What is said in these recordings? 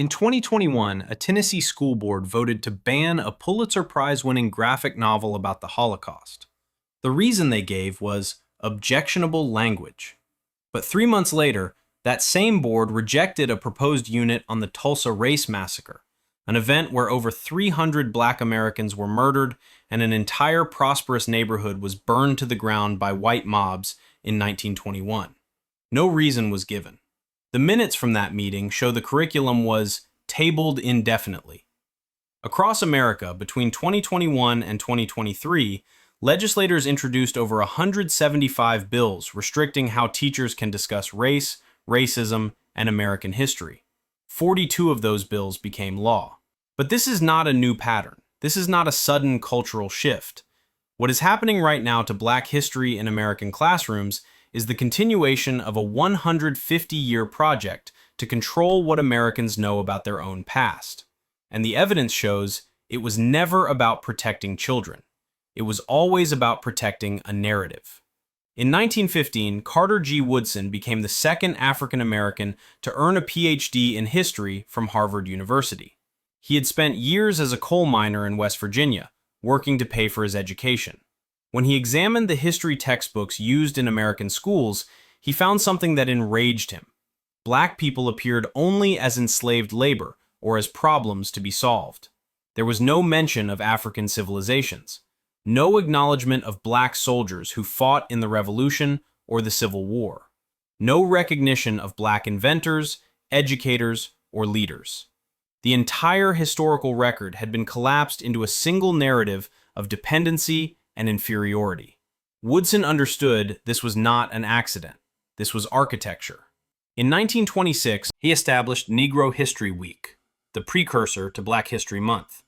In 2021, a Tennessee school board voted to ban a Pulitzer Prize-winning graphic novel about the Holocaust. The reason they gave was objectionable language. But 3 months later, that same board rejected a proposed unit on the Tulsa Race Massacre, an event where over 300 Black Americans were murdered and an entire prosperous neighborhood was burned to the ground by white mobs in 1921. No reason was given. The minutes from that meeting show the curriculum was tabled indefinitely. Across America, between 2021 and 2023, legislators introduced over 175 bills restricting how teachers can discuss race, racism, and American history. 42 of those bills became law. But this is not a new pattern. This is not a sudden cultural shift. What is happening right now to Black history in American classrooms is the continuation of a 150-year project to control what Americans know about their own past. And the evidence shows it was never about protecting children. It was always about protecting a narrative. In 1915, Carter G. Woodson became the second African American to earn a PhD in history from Harvard University. He had spent years as a coal miner in West Virginia, working to pay for his education. When he examined the history textbooks used in American schools, he found something that enraged him. Black people appeared only as enslaved labor or as problems to be solved. There was no mention of African civilizations, no acknowledgement of Black soldiers who fought in the Revolution or the Civil War, no recognition of Black inventors, educators, or leaders. The entire historical record had been collapsed into a single narrative of dependency and inferiority. Woodson understood this was not an accident. This was architecture. In 1926, he established Negro History Week, the precursor to Black History Month,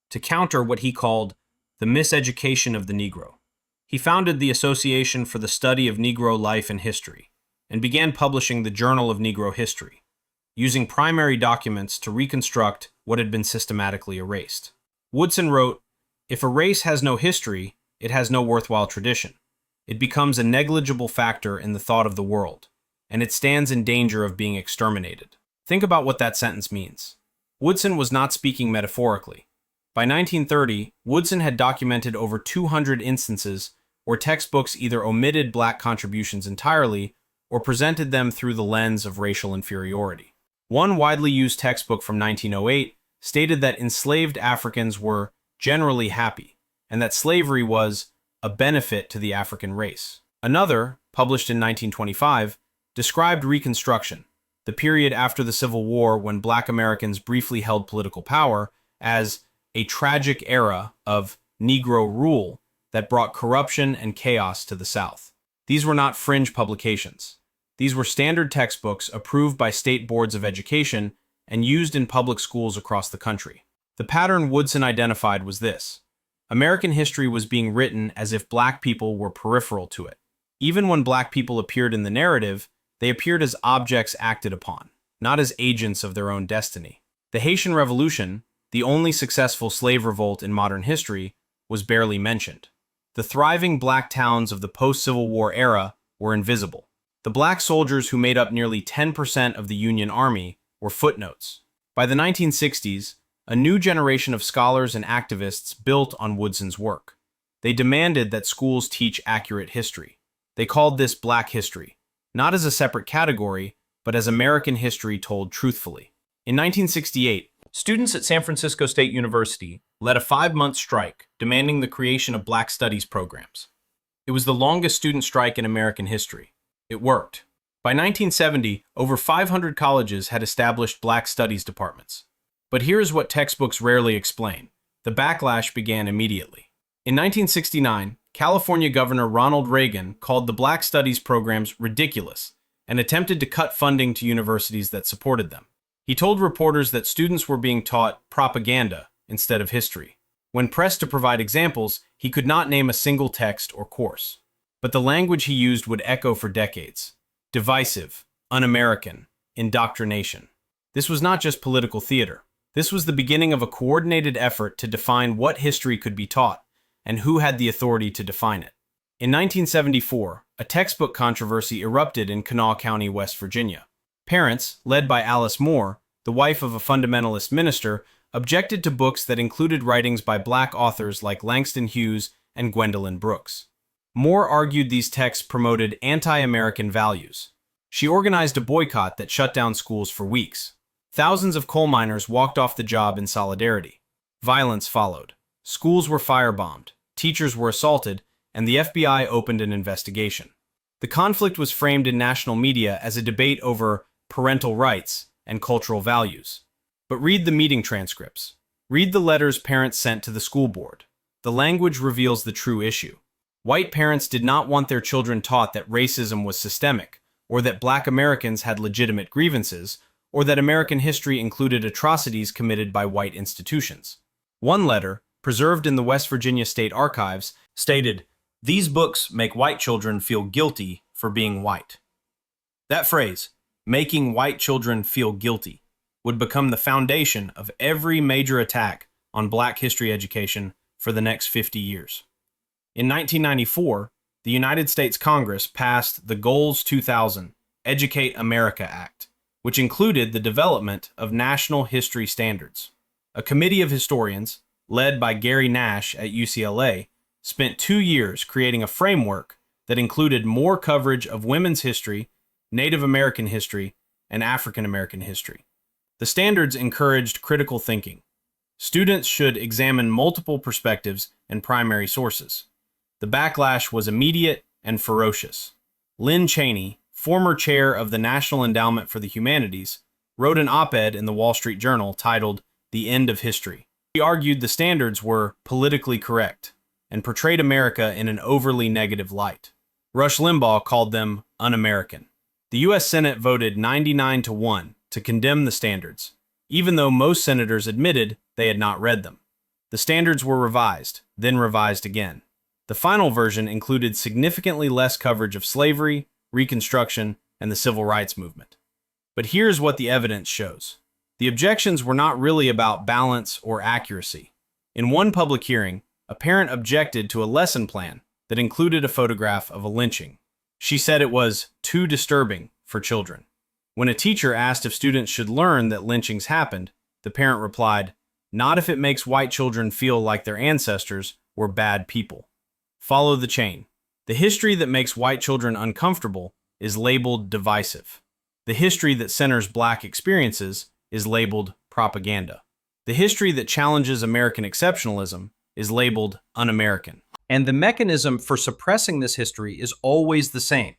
to counter what he called the miseducation of the Negro. He founded the Association for the Study of Negro Life and History and began publishing the Journal of Negro History, using primary documents to reconstruct what had been systematically erased. Woodson wrote, "If a race has no history, it has no worthwhile tradition. It becomes a negligible factor in the thought of the world, and it stands in danger of being exterminated." Think about what that sentence means. Woodson was not speaking metaphorically. By 1930, Woodson had documented over 200 instances where textbooks either omitted Black contributions entirely or presented them through the lens of racial inferiority. One widely used textbook from 1908 stated that enslaved Africans were generally happy, and that slavery was a benefit to the African race. Another, published in 1925, described Reconstruction, the period after the Civil War when Black Americans briefly held political power, as a tragic era of Negro rule that brought corruption and chaos to the South. These were not fringe publications. These were standard textbooks approved by state boards of education and used in public schools across the country. The pattern Woodson identified was this: American history was being written as if Black people were peripheral to it. Even when Black people appeared in the narrative, they appeared as objects acted upon, not as agents of their own destiny. The Haitian Revolution, the only successful slave revolt in modern history, was barely mentioned. The thriving Black towns of the post-Civil War era were invisible. The Black soldiers who made up nearly 10% of the Union Army were footnotes. By the 1960s, a new generation of scholars and activists built on Woodson's work. They demanded that schools teach accurate history. They called this Black history, not as a separate category, but as American history told truthfully. In 1968, students at San Francisco State University led a 5-month strike demanding the creation of Black Studies programs. It was the longest student strike in American history. It worked. By 1970, over 500 colleges had established Black Studies departments. But here's what textbooks rarely explain. The backlash began immediately. In 1969, California Governor Ronald Reagan called the Black Studies programs ridiculous and attempted to cut funding to universities that supported them. He told reporters that students were being taught propaganda instead of history. When pressed to provide examples, he could not name a single text or course. But the language he used would echo for decades: divisive, un-American, indoctrination. This was not just political theater. This was the beginning of a coordinated effort to define what history could be taught and who had the authority to define it. In 1974, a textbook controversy erupted in Kanawha County, West Virginia. Parents, led by Alice Moore, the wife of a fundamentalist minister, objected to books that included writings by black authors like Langston Hughes and Gwendolyn Brooks. Moore argued these texts promoted anti-American values. She organized a boycott that shut down schools for weeks. Thousands of coal miners walked off the job in solidarity. Violence followed. Schools were firebombed, teachers were assaulted, and the FBI opened an investigation. The conflict was framed in national media as a debate over parental rights and cultural values. But read the meeting transcripts. Read the letters parents sent to the school board. The language reveals the true issue. White parents did not want their children taught that racism was systemic, or that black Americans had legitimate grievances, or that American history included atrocities committed by white institutions. One letter, preserved in the West Virginia State Archives, stated, "These books make white children feel guilty for being white." That phrase, making white children feel guilty, would become the foundation of every major attack on black history education for the next 50 years. In 1994, the United States Congress passed the Goals 2000 Educate America Act, which included the development of national history standards. A committee of historians, led by Gary Nash at UCLA, spent 2 years creating a framework that included more coverage of women's history, Native American history, and African American history. The standards encouraged critical thinking. Students should examine multiple perspectives and primary sources. The backlash was immediate and ferocious. Lynn Cheney, former chair of the National Endowment for the Humanities, wrote an op-ed in the Wall Street Journal titled "The End of History." He argued the standards were politically correct and portrayed America in an overly negative light. Rush Limbaugh called them un-American. The U.S. Senate voted 99-1 to condemn the standards, even though most senators admitted they had not read them. The standards were revised, then revised again. The final version included significantly less coverage of slavery, Reconstruction, and the Civil Rights Movement. But here's what the evidence shows. The objections were not really about balance or accuracy. In one public hearing, a parent objected to a lesson plan that included a photograph of a lynching. She said it was too disturbing for children. When a teacher asked if students should learn that lynchings happened, the parent replied, "Not if it makes white children feel like their ancestors were bad people." Follow the chain. The history that makes white children uncomfortable is labeled divisive. The history that centers black experiences is labeled propaganda. The history that challenges American exceptionalism is labeled un-American. And the mechanism for suppressing this history is always the same.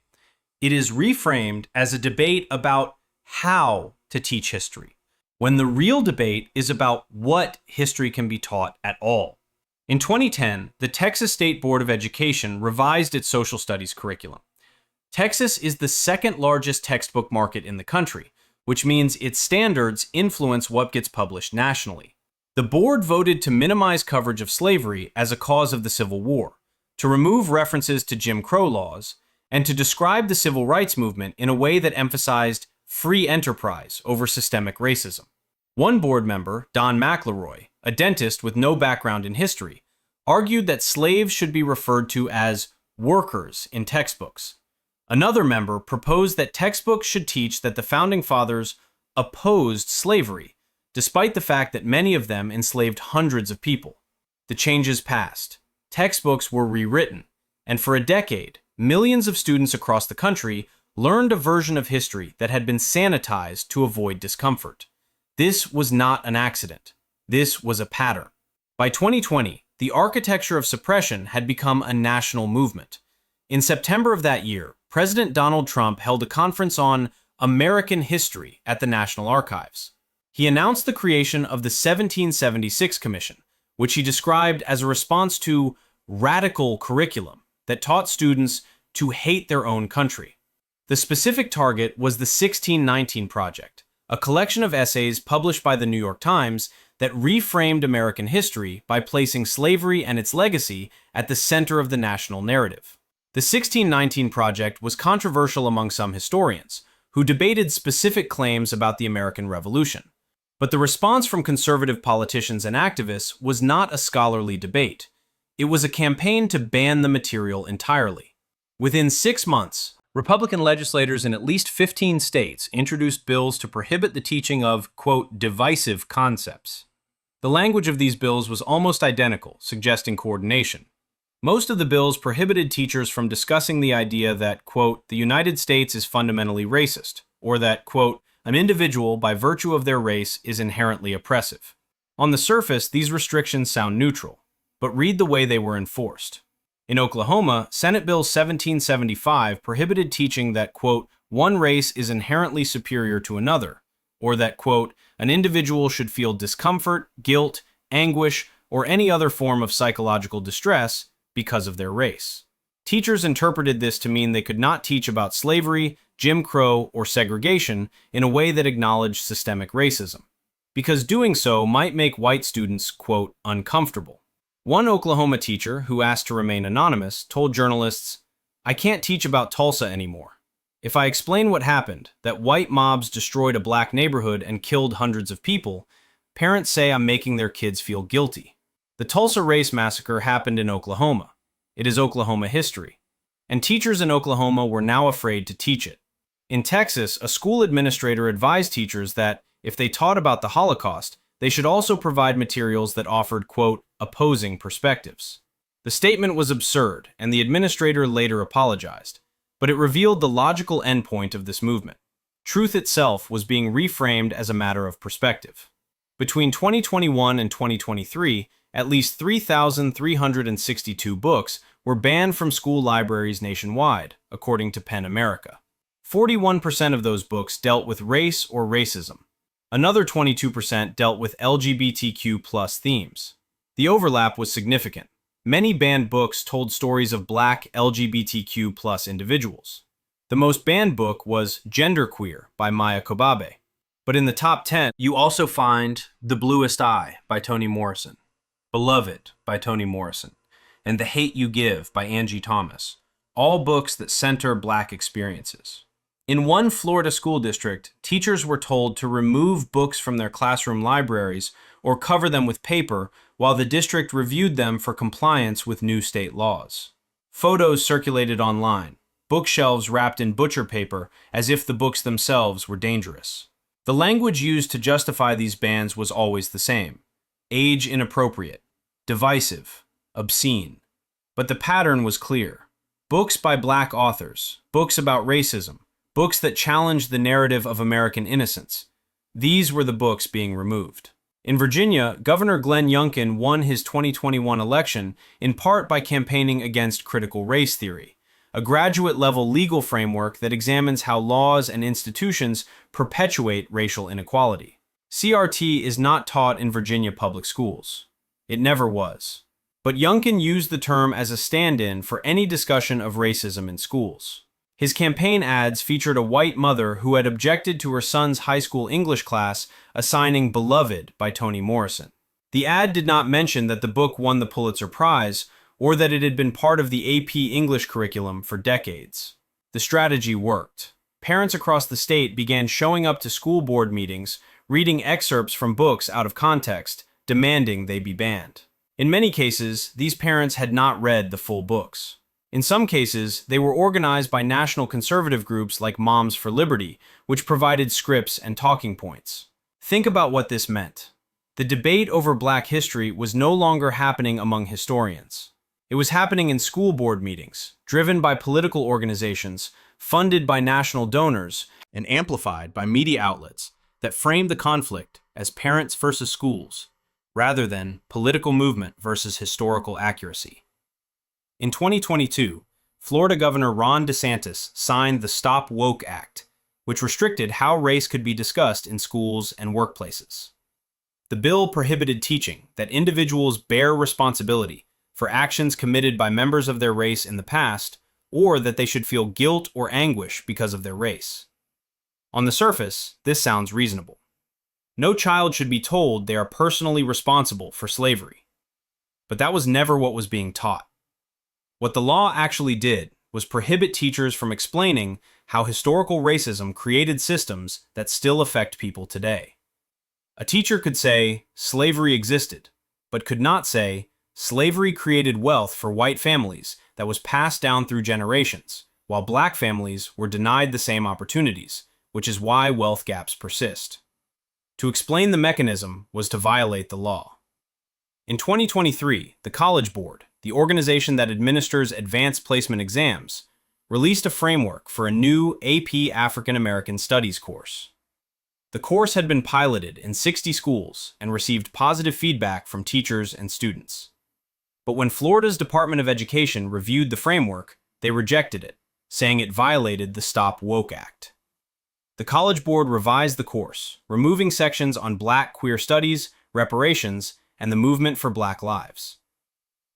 It is reframed as a debate about how to teach history, when the real debate is about what history can be taught at all. In 2010, the Texas State Board of Education revised its social studies curriculum. Texas is the second largest textbook market in the country, which means its standards influence what gets published nationally. The board voted to minimize coverage of slavery as a cause of the Civil War, to remove references to Jim Crow laws, and to describe the civil rights movement in a way that emphasized free enterprise over systemic racism. One board member, Don McElroy, a dentist with no background in history, argued that slaves should be referred to as workers in textbooks. Another member proposed that textbooks should teach that the Founding Fathers opposed slavery, despite the fact that many of them enslaved hundreds of people. The changes passed. Textbooks were rewritten, and for a decade, millions of students across the country learned a version of history that had been sanitized to avoid discomfort. This was not an accident. This was a pattern. By 2020, the architecture of suppression had become a national movement. In September of that year, President Donald Trump held a conference on American history at the National Archives. He announced the creation of the 1776 Commission, which he described as a response to radical curriculum that taught students to hate their own country. The specific target was the 1619 Project, a collection of essays published by the New York Times that reframed American history by placing slavery and its legacy at the center of the national narrative. The 1619 Project was controversial among some historians, who debated specific claims about the American Revolution. But the response from conservative politicians and activists was not a scholarly debate. It was a campaign to ban the material entirely. Within 6 months, Republican legislators in at least 15 states introduced bills to prohibit the teaching of, quote, divisive concepts. The language of these bills was almost identical, suggesting coordination. Most of the bills prohibited teachers from discussing the idea that, quote, the United States is fundamentally racist, or that, quote, an individual, by virtue of their race, is inherently oppressive. On the surface, these restrictions sound neutral, but read the way they were enforced. In Oklahoma, Senate Bill 1775 prohibited teaching that, quote, one race is inherently superior to another, or that, quote, an individual should feel discomfort, guilt, anguish, or any other form of psychological distress because of their race. Teachers interpreted this to mean they could not teach about slavery, Jim Crow, or segregation in a way that acknowledged systemic racism, because doing so might make white students, quote, uncomfortable. One Oklahoma teacher, who asked to remain anonymous, told journalists, I can't teach about Tulsa anymore. If I explain what happened, that white mobs destroyed a black neighborhood and killed hundreds of people, parents say I'm making their kids feel guilty. The Tulsa Race Massacre happened in Oklahoma. It is Oklahoma history. And teachers in Oklahoma were now afraid to teach it. In Texas, a school administrator advised teachers that, if they taught about the Holocaust, they should also provide materials that offered, quote, opposing perspectives. The statement was absurd, and the administrator later apologized, but it revealed the logical endpoint of this movement. Truth itself was being reframed as a matter of perspective. Between 2021 and 2023, at least 3,362 books were banned from school libraries nationwide, according to PEN America. 41% of those books dealt with race or racism. Another 22% dealt with LGBTQ+ themes. The overlap was significant. Many banned books told stories of Black LGBTQ+ individuals. The most banned book was Genderqueer by Maya Kobabe. But in the top 10, you also find The Bluest Eye by Toni Morrison, Beloved by Toni Morrison, and The Hate You Give by Angie Thomas, all books that center Black experiences. In one Florida school district, teachers were told to remove books from their classroom libraries or cover them with paper while the district reviewed them for compliance with new state laws. Photos circulated online, bookshelves wrapped in butcher paper as if the books themselves were dangerous. The language used to justify these bans was always the same: age inappropriate, divisive, obscene. But the pattern was clear. Books by Black authors, books about racism, books that challenged the narrative of American innocence. These were the books being removed. In Virginia, Governor Glenn Youngkin won his 2021 election in part by campaigning against critical race theory, a graduate-level legal framework that examines how laws and institutions perpetuate racial inequality. CRT is not taught in Virginia public schools. It never was. But Youngkin used the term as a stand-in for any discussion of racism in schools. His campaign ads featured a white mother who had objected to her son's high school English class assigning Beloved by Toni Morrison. The ad did not mention that the book won the Pulitzer Prize or that it had been part of the AP English curriculum for decades. The strategy worked. Parents across the state began showing up to school board meetings, reading excerpts from books out of context, demanding they be banned. In many cases, these parents had not read the full books. In some cases, they were organized by national conservative groups like Moms for Liberty, which provided scripts and talking points. Think about what this meant. The debate over Black history was no longer happening among historians. It was happening in school board meetings, driven by political organizations, funded by national donors, and amplified by media outlets that framed the conflict as parents versus schools, rather than political movement versus historical accuracy. In 2022, Florida Governor Ron DeSantis signed the Stop Woke Act, which restricted how race could be discussed in schools and workplaces. The bill prohibited teaching that individuals bear responsibility for actions committed by members of their race in the past, or that they should feel guilt or anguish because of their race. On the surface, this sounds reasonable. No child should be told they are personally responsible for slavery. But that was never what was being taught. What the law actually did was prohibit teachers from explaining how historical racism created systems that still affect people today. A teacher could say, slavery existed, but could not say, slavery created wealth for white families that was passed down through generations, while black families were denied the same opportunities, which is why wealth gaps persist. To explain the mechanism was to violate the law. In 2023, the College Board, the organization that administers advanced placement exams, released a framework for a new AP African American Studies course. The course had been piloted in 60 schools and received positive feedback from teachers and students. But when Florida's Department of Education reviewed the framework, they rejected it, saying it violated the Stop Woke Act. The College Board revised the course, removing sections on Black queer studies, reparations, and the movement for Black lives.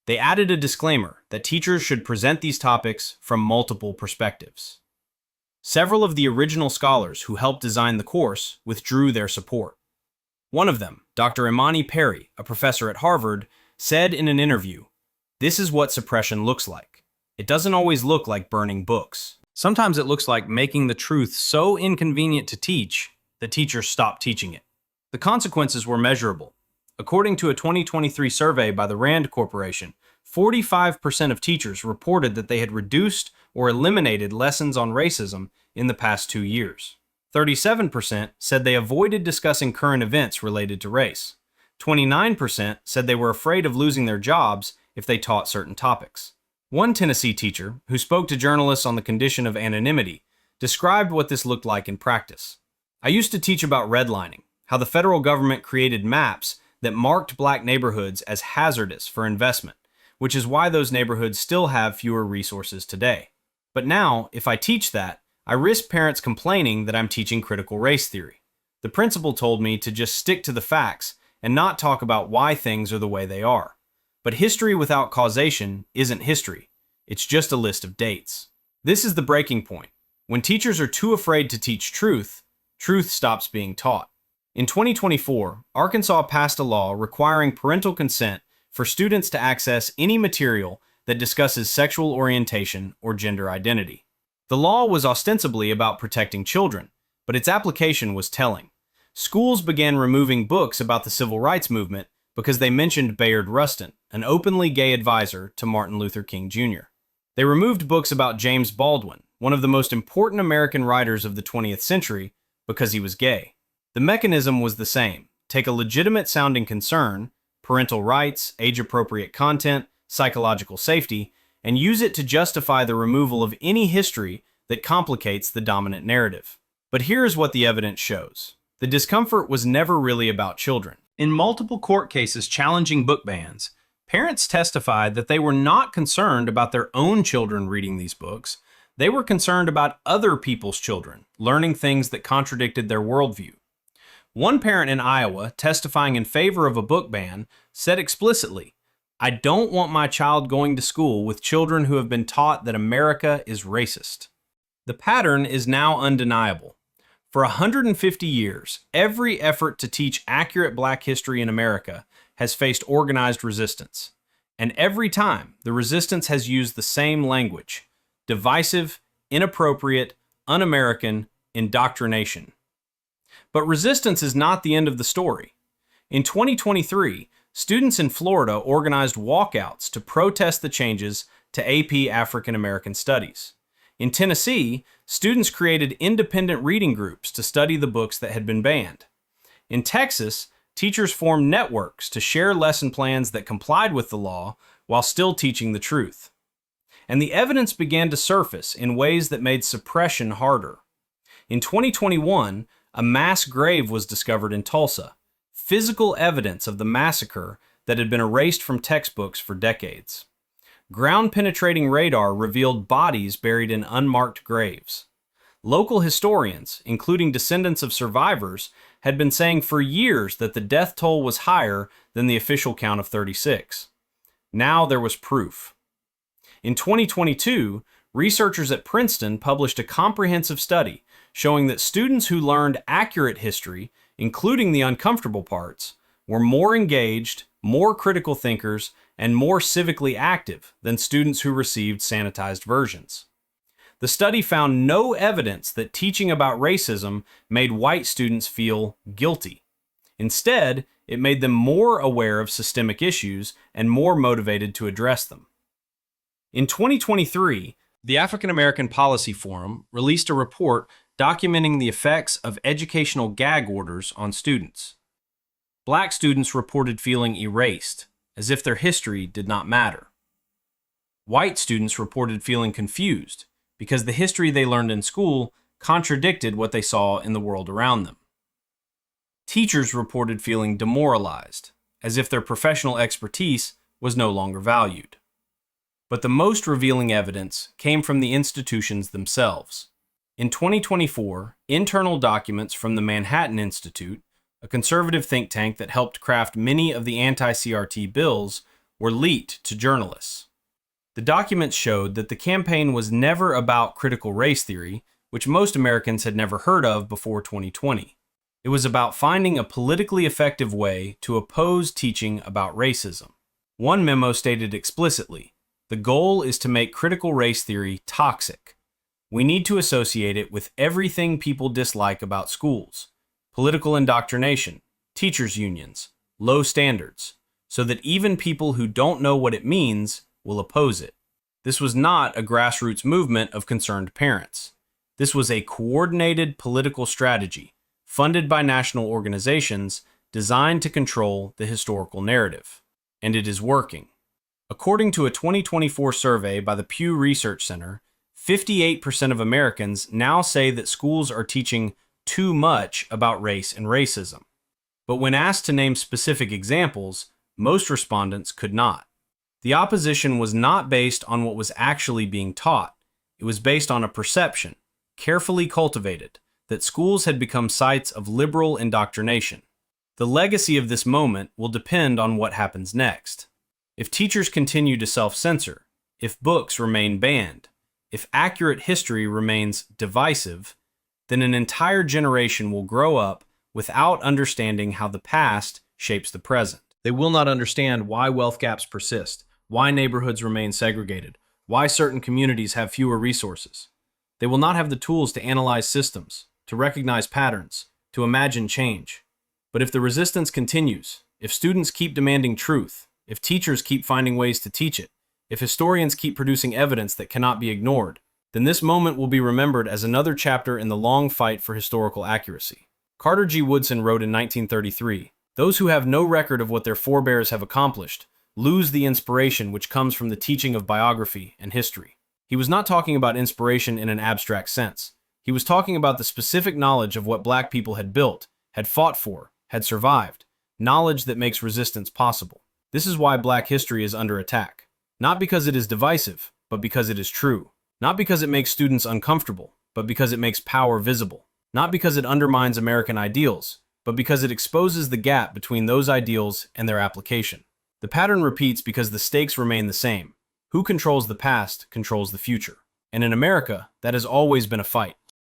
They added a disclaimer that teachers should present these topics from multiple perspectives. Several of the original scholars who helped design the course withdrew their support. One of them, Dr. Imani Perry, a professor at Harvard, said in an interview, "This is what suppression looks like. It doesn't always look like burning books. Sometimes it looks like making the truth so inconvenient to teach that teachers stop teaching it." The consequences were measurable. According to a 2023 survey by the Rand Corporation, 45% of teachers reported that they had reduced or eliminated lessons on racism in the past 2 years. 37% said they avoided discussing current events related to race. 29% said they were afraid of losing their jobs if they taught certain topics. One Tennessee teacher, who spoke to journalists on the condition of anonymity, described what this looked like in practice. "I used to teach about redlining, how the federal government created maps that marked Black neighborhoods as hazardous for investment, which is why those neighborhoods still have fewer resources today. But now, if I teach that, I risk parents complaining that I'm teaching critical race theory. The principal told me to just stick to the facts and not talk about why things are the way they are. But history without causation isn't history. It's just a list of dates." This is the breaking point. When teachers are too afraid to teach truth, truth stops being taught. In 2024, Arkansas passed a law requiring parental consent for students to access any material that discusses sexual orientation or gender identity. The law was ostensibly about protecting children, but its application was telling. Schools began removing books about the civil rights movement because they mentioned Bayard Rustin, an openly gay advisor to Martin Luther King Jr. They removed books about James Baldwin, one of the most important American writers of the 20th century, because he was gay. The mechanism was the same. Take a legitimate-sounding concern, parental rights, age-appropriate content, psychological safety, and use it to justify the removal of any history that complicates the dominant narrative. But here's what the evidence shows. The discomfort was never really about children. In multiple court cases challenging book bans, parents testified that they were not concerned about their own children reading these books. They were concerned about other people's children learning things that contradicted their worldview. One parent in Iowa, testifying in favor of a book ban, said explicitly, "I don't want my child going to school with children who have been taught that America is racist." The pattern is now undeniable. For 150 years, every effort to teach accurate Black history in America has faced organized resistance. And every time, the resistance has used the same language: divisive, inappropriate, un-American, indoctrination. But resistance is not the end of the story. In 2023, students in Florida organized walkouts to protest the changes to AP African American Studies. In Tennessee, students created independent reading groups to study the books that had been banned. In Texas, teachers formed networks to share lesson plans that complied with the law while still teaching the truth. And the evidence began to surface in ways that made suppression harder. In 2021, a mass grave was discovered in Tulsa, physical evidence of the massacre that had been erased from textbooks for decades. Ground-penetrating radar revealed bodies buried in unmarked graves. Local historians, including descendants of survivors, had been saying for years that the death toll was higher than the official count of 36. Now there was proof. In 2022, researchers at Princeton published a comprehensive study showing that students who learned accurate history, including the uncomfortable parts, were more engaged, more critical thinkers, and more civically active than students who received sanitized versions. The study found no evidence that teaching about racism made white students feel guilty. Instead, it made them more aware of systemic issues and more motivated to address them. In 2023, The African American Policy Forum released a report documenting the effects of educational gag orders on students. Black students reported feeling erased, as if their history did not matter. White students reported feeling confused because the history they learned in school contradicted what they saw in the world around them. Teachers reported feeling demoralized, as if their professional expertise was no longer valued. But the most revealing evidence came from the institutions themselves. In 2024, internal documents from the Manhattan Institute, a conservative think tank that helped craft many of the anti-CRT bills, were leaked to journalists. The documents showed that the campaign was never about critical race theory, which most Americans had never heard of before 2020. It was about finding a politically effective way to oppose teaching about racism. One memo stated explicitly, "The goal is to make critical race theory toxic. We need to associate it with everything people dislike about schools: political indoctrination, teachers' unions, low standards, so that even people who don't know what it means will oppose it." This was not a grassroots movement of concerned parents. This was a coordinated political strategy, funded by national organizations designed to control the historical narrative. And it is working. According to a 2024 survey by the Pew Research Center, 58% of Americans now say that schools are teaching too much about race and racism. But when asked to name specific examples, most respondents could not. The opposition was not based on what was actually being taught. It was based on a perception, carefully cultivated, that schools had become sites of liberal indoctrination. The legacy of this moment will depend on what happens next. If teachers continue to self-censor, if books remain banned, if accurate history remains divisive, then an entire generation will grow up without understanding how the past shapes the present. They will not understand why wealth gaps persist, why neighborhoods remain segregated, why certain communities have fewer resources. They will not have the tools to analyze systems, to recognize patterns, to imagine change. But if the resistance continues, if students keep demanding truth, if teachers keep finding ways to teach it, if historians keep producing evidence that cannot be ignored, then this moment will be remembered as another chapter in the long fight for historical accuracy. Carter G. Woodson wrote in 1933, "Those who have no record of what their forebears have accomplished lose the inspiration which comes from the teaching of biography and history." He was not talking about inspiration in an abstract sense. He was talking about the specific knowledge of what Black people had built, had fought for, had survived, knowledge that makes resistance possible. This is why Black history is under attack. Not because it is divisive, but because it is true. Not because it makes students uncomfortable, but because it makes power visible. Not because it undermines American ideals, but because it exposes the gap between those ideals and their application. The pattern repeats because the stakes remain the same. Who controls the past controls the future. And in America, that has always been a fight.